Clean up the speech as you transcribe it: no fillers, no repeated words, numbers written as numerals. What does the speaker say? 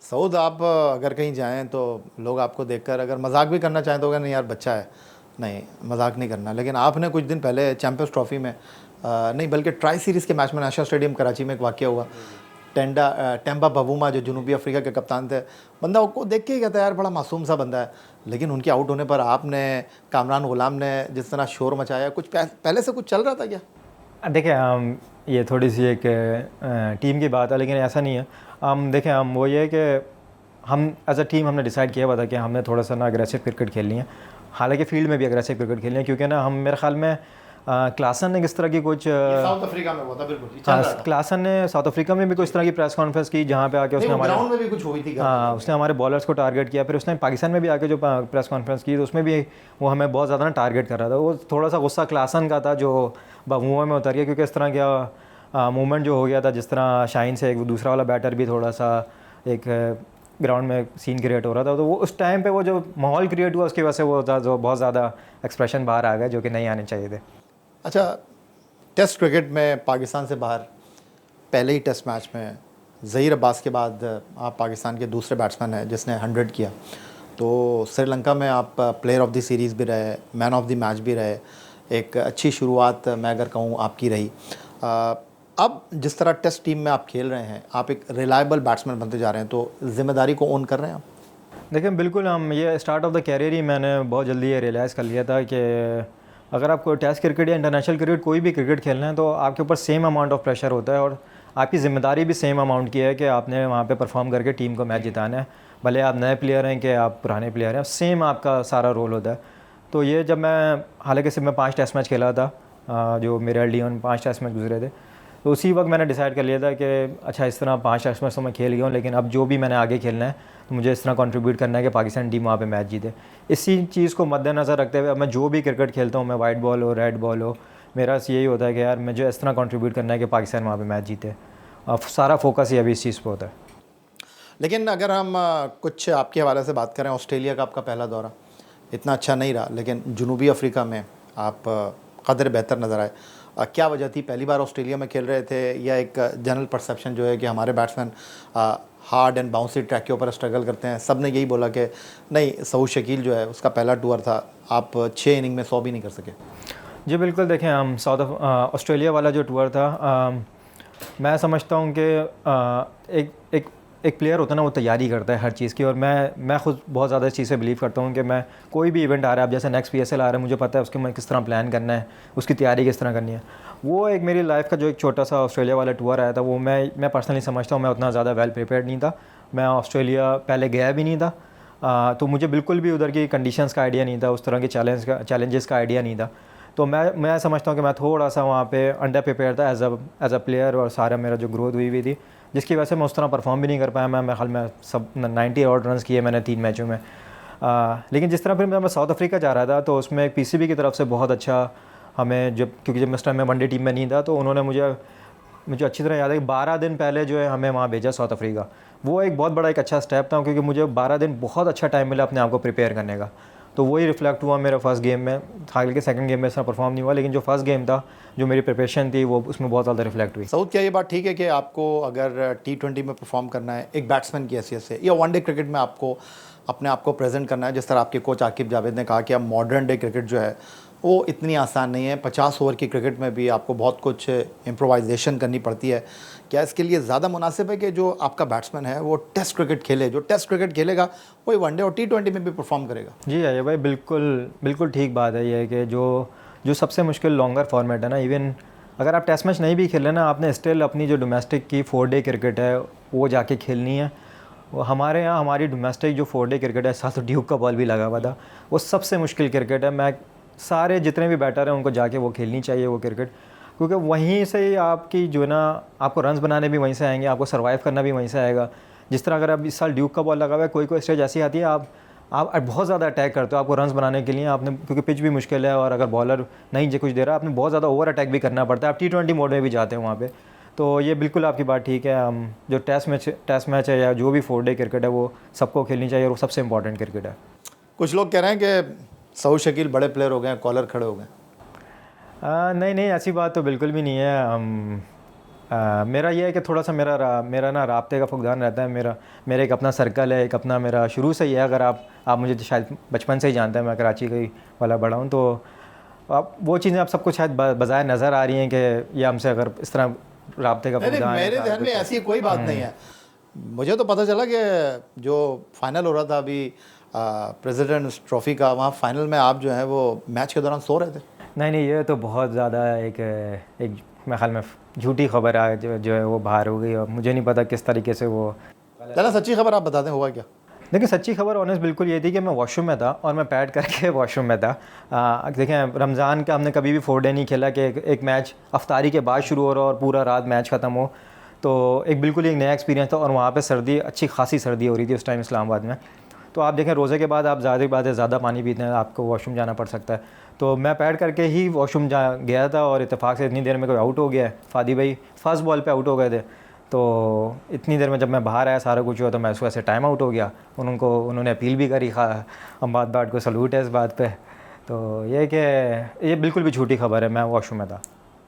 सऊद, आप अगर कहीं जाएं तो लोग आपको देखकर अगर मजाक भी करना चाहें तो नहीं यार बच्चा है, नहीं मजाक नहीं करना। लेकिन आपने कुछ दिन पहले चैंपियंस ट्रॉफी में नहीं बल्कि ट्राई सीरीज़ के मैच में नाशा स्टेडियम कराची में एक वाक़या हुआ। टेम्बा बवूमा जो जनूबी अफ्रीका के कप्तान थे, बंदा को देख के ही कहता है यार बड़ा मासूम सा बंदा है, लेकिन उनके आउट होने पर आपने, कामरान गुलाम ने जिस तरह शोर मचाया, कुछ पहले से कुछ चल रहा था क्या? देखिए ये थोड़ी सी एक टीम की बात है, लेकिन ऐसा नहीं है। देखें वो ये है कि हम एज अ टीम हमने डिसाइड किया हुआ था कि हमने थोड़ा सा ना अग्रेसिव क्रिकेट खेलनी है, हालांकि फील्ड में भी अग्रेसिव क्रिकेट खेलनी है, क्योंकि ना हम मेरे ख्याल में क्लासन ने किस तरह की कुछ साउथ अफ्रीका में हुआ था, बिल्कुल चल रहा था। क्लासन ने साउथ अफ्रीका में भी कुछ तरह की प्रेस कॉन्फ्रेंस की, जहाँ पे आके उसने हमारे ग्राउंड में भी कुछ हुई थी। हाँ, उसने हमारे बॉलर्स को टारगेट किया। फिर उसने पाकिस्तान में भी आके जो प्रेस कॉन्फ्रेंस की तो उसमें भी वो हमें बहुत ज़्यादा ना टारगेट कर रहा था। वो थोड़ा सा गुस्सा क्लासन का था जो बमुआ में उतर गया, क्योंकि इस तरह का मूवमेंट जो हो गया था, जिस तरह शाइन से एक दूसरा वाला बैटर भी थोड़ा सा एक ग्राउंड में सीन क्रिएट हो रहा था, तो वो उस टाइम पे वो जो माहौल क्रिएट हुआ उसकी वजह से वो जो बहुत ज़्यादा एक्सप्रेशन बाहर आ गए जो कि नहीं आने चाहिए थे। अच्छा, टेस्ट क्रिकेट में पाकिस्तान से बाहर पहले ही टेस्ट मैच में ज़हीर अब्बास के बाद आप पाकिस्तान के दूसरे बैट्समैन हैं जिसने 100 किया। तो श्रीलंका में आप प्लेयर ऑफ द सीरीज़ भी रहे, मैन ऑफ द मैच भी रहे, एक अच्छी शुरुआत मैं अगर कहूँ आपकी रही। अब जिस तरह टेस्ट टीम में आप खेल रहे हैं, आप एक रिलायबल बैट्समैन बनते जा रहे हैं, तो ज़िम्मेदारी को ओन कर रहे हैं आप? देखिए बिल्कुल, हम ये स्टार्ट ऑफ द कैरियर ही मैंने बहुत जल्दी ये रियलाइज़ कर लिया था कि अगर आपको टेस्ट क्रिकेट या इंटरनेशनल क्रिकेट कोई भी क्रिकेट खेलना है तो आपके ऊपर सेम अमाउंट ऑफ प्रेशर होता है, और आपकी ज़िम्मेदारी भी सेम अमाउंट की है कि आपने वहाँ पे परफॉर्म करके टीम को मैच जिताना है। भले आप नए प्लेयर हैं कि आप पुराने प्लेयर हैं, सेम आपका सारा रोल होता है। तो ये जब मैं, हालांकि सिर्फ मैं 5 टेस्ट मैच खेला था, जो मेरे एल 5 टेस्ट मैच गुजरे थे, तो उसी वक्त मैंने डिसाइड कर लिया था कि अच्छा इस तरह 5 टेस्ट मैच तो मैं खेल गया हूँ, लेकिन अब जो भी मैंने आगे खेलना है तो मुझे इस तरह कंट्रीब्यूट करना है कि पाकिस्तान टीम वहाँ पे मैच जीते। इसी चीज़ को मद्देनज़र रखते हुए अब मैं जो भी क्रिकेट खेलता हूँ, मैं वाइट बॉल हो रेड बॉल हो, मेरा यही होता है कि यार मुझे इस तरह कंट्रीब्यूट करना है कि पाकिस्तान वहाँ पे मैच जीते। अब सारा फोकस ही अभी इस चीज़ पर होता है। लेकिन अगर हम कुछ आपके हवाले से बात करें, ऑस्ट्रेलिया का आपका पहला दौरा इतना अच्छा नहीं रहा, लेकिन जनूबी अफ्रीका में आप कदर बेहतर नज़र आए। क्या वजह थी? पहली बार ऑस्ट्रेलिया में खेल रहे थे, या एक जनरल परसेप्शन जो है कि हमारे batsman hard and bouncy track के ऊपर स्ट्रगल करते हैं? सब ने यही बोला कि नहीं, सऊद शकील जो है उसका पहला टूर था, आप 6 इनिंग में 100 भी नहीं कर सके। जी बिल्कुल, देखें हम ऑस्ट्रेलिया वाला जो टूर था, मैं समझता हूँ कि एक एक एक प्लेयर होता है ना, वो तैयारी करता है हर चीज़ की, और मैं खुद बहुत ज़्यादा इस चीज़ से बिलीव करता हूँ कि मैं कोई भी इवेंट आ रहा है, अब जैसे नेक्स्ट PSL आ रहा है, मुझे पता है उसके मैं किस तरह प्लान करना है, उसकी तैयारी किस तरह करनी है। वो एक मेरी लाइफ का जो एक छोटा सा ऑस्ट्रेलिया वाला टूर आया था, वो मैं पर्सनली समझता हूँ मैं उतना ज़्यादा वेल प्रिपेयर्ड नहीं था। मैं ऑस्ट्रेलिया पहले गया भी नहीं था, तो मुझे बिल्कुल भी उधर की कंडीशंस का आइडिया नहीं था, उस तरह के चैलेंजेस का आइडिया नहीं था। तो मैं समझता हूँ कि मैं थोड़ा सा वहाँ पे अंडर प्रिपेयर था एज अ प्लेयर, और सारा मेरा जो ग्रोथ हुई थी, जिसकी वजह से मैं उस तरह परफॉर्म भी नहीं कर पाया। मैं ख्याल में सब 90 और रन किए मैंने 3 मैचों में। लेकिन जिस तरह फिर मैं साउथ अफ्रीका जा रहा था, तो उसमें एक PCB की तरफ से बहुत अच्छा हमें, क्योंकि जब उस टाइम मैं वनडे टीम में नहीं था, तो उन्होंने मुझे अच्छी तरह याद है कि 12 दिन पहले जो है हमें वहाँ भेजा साउथ अफ्रीका। वो एक बहुत बड़ा एक अच्छा स्टेप था, क्योंकि मुझे 12 दिन बहुत अच्छा टाइम मिला अपने आप को प्रिपेयर करने का। तो वही रिफ्लेक्ट हुआ मेरा फर्स्ट गेम में। हालांकि सेकंड गेम में ऐसा परफॉर्म नहीं हुआ, लेकिन जो फर्स्ट गेम था, जो मेरी प्रिपरेशन थी, वो उसमें बहुत ज़्यादा रिफ्लेक्ट हुई। सऊद, क्या ये बात ठीक है कि आपको अगर T20 में परफॉर्म करना है एक बैट्समैन की हैसियत से, या वनडे क्रिकेट में आपको अपने आप को प्रेजेंट करना है, जिस तरह आपके कोच आकिब जावेद ने कहा कि अब मॉडर्न डे क्रिकेट जो है वो इतनी आसान नहीं है, 50 ओवर की क्रिकेट में भी आपको बहुत कुछ इम्प्रोवाइजेशन करनी पड़ती है? क्या इसके लिए ज़्यादा मुनासिब है कि जो आपका बैट्समैन है वो टेस्ट क्रिकेट खेले? जो टेस्ट क्रिकेट खेलेगा वही वनडे और T20 में भी परफॉर्म करेगा। जी आइए भाई, बिल्कुल ठीक बात है ये कि जो सबसे मुश्किल लॉन्गर फॉर्मेट है ना, इवन अगर आप टेस्ट मैच नहीं भी खेलें ना, आपने स्टिल अपनी जो डोमेस्टिक की 4 डे क्रिकेट है वो जाके खेलनी है। वो हमारे यहाँ हमारी डोमेस्टिक जो 4 डे क्रिकेट है, साथ ड्यूक का बॉल भी लगा हुआ था, वो सबसे मुश्किल क्रिकेट है। मैं सारे जितने भी बैटर हैं उनको जाके वो खेलनी चाहिए वो क्रिकेट, क्योंकि वहीं से ही आपकी जो है ना, आपको रन्स बनाने भी वहीं से आएंगे, आपको सर्वाइव करना भी वहीं से आएगा। जिस तरह अगर अब इस साल ड्यूक का बॉल लगा हुआ है, कोई स्टेज ऐसी आती है आप बहुत ज़्यादा अटैक करते हो, आपको रन्स बनाने के लिए आपने, क्योंकि पिच भी मुश्किल है, और अगर बॉलर नहीं जो कुछ दे रहा है, आपने बहुत ज़्यादा ओवर अटैक भी करना पड़ता है। आप T20 मोड में भी जाते हैं वहाँ पे। तो ये बिल्कुल आपकी बात ठीक है। हम जो टेस्ट मैच है या जो भी 4 डे क्रिकेट है वो सबको खेलनी चाहिए, और वो सबसे इंपॉर्टेंट क्रिकेट है। कुछ लोग कह रहे हैं कि सऊद शकील बड़े प्लेयर हो गए हैं, कॉलर खड़े हो गए। नहीं ऐसी बात तो बिल्कुल भी नहीं है। मेरा ये है कि थोड़ा सा मेरा ना राब्ते का फुकदान रहता है। मेरा एक अपना सर्कल है, एक अपना मेरा शुरू से ही है। अगर आप मुझे तो शायद बचपन से ही जानते हैं, मैं कराची का ही वाला बड़ा हूँ, तो आप वो चीज़ें आप सबको शायद बज़ाहिर नज़र आ रही हैं कि ये हमसे अगर इस तरह राब्ते का फुकदान है। मेरे ध्यान में ऐसी कोई बात नहीं है। मुझे तो पता चला कि जो फाइनल हो रहा था अभी प्रेसिडेंट्स ट्रॉफ़ी का, वहाँ फाइनल में आप जो है वो मैच के दौरान सो रहे थे। नहीं, ये तो बहुत ज़्यादा एक मेरे ख्याल में झूठी खबर है जो है वो बाहर हो गई, और मुझे नहीं पता किस तरीके से वो। चला सच्ची खबर आप बता दें, हुआ क्या? देखिए, सच्ची खबर ऑनेस्ट बिल्कुल ये थी कि मैं वॉशरूम में था और मैं पैड करके वॉशरूम में था। देखें, रमज़ान का हमने कभी भी 4 डे नहीं खेला कि एक मैच अफ्तारी के बाद शुरू हो रहा और पूरा रात मैच ख़त्म हो। तो एक बिल्कुल एक नया एक्सपीरियंस था, और वहाँ पे सर्दी, अच्छी खासी सर्दी हो रही थी उस टाइम इस्लामाबाद में। तो आप देखें, रोज़े के बाद आप ज़्यादा बात है ज़्यादा पानी पीते हैं, आपको वॉशरूम जाना पड़ सकता है। तो मैं पैड करके ही वॉशरूम गया था, और इत्तेफाक से इतनी देर में कोई आउट हो गया है। फादी भाई फर्स्ट बॉल पे आउट हो गए थे, तो इतनी देर में जब मैं बाहर आया सारा कुछ हुआ, तो मैं उसको ऐसे टाइम आउट हो गया। उन्होंने अपील भी करी। अम्बाद बाट को सलूट है इस बात पे। तो ये कि ये बिल्कुल भी झूठी खबर है, मैं वॉशरूम में था।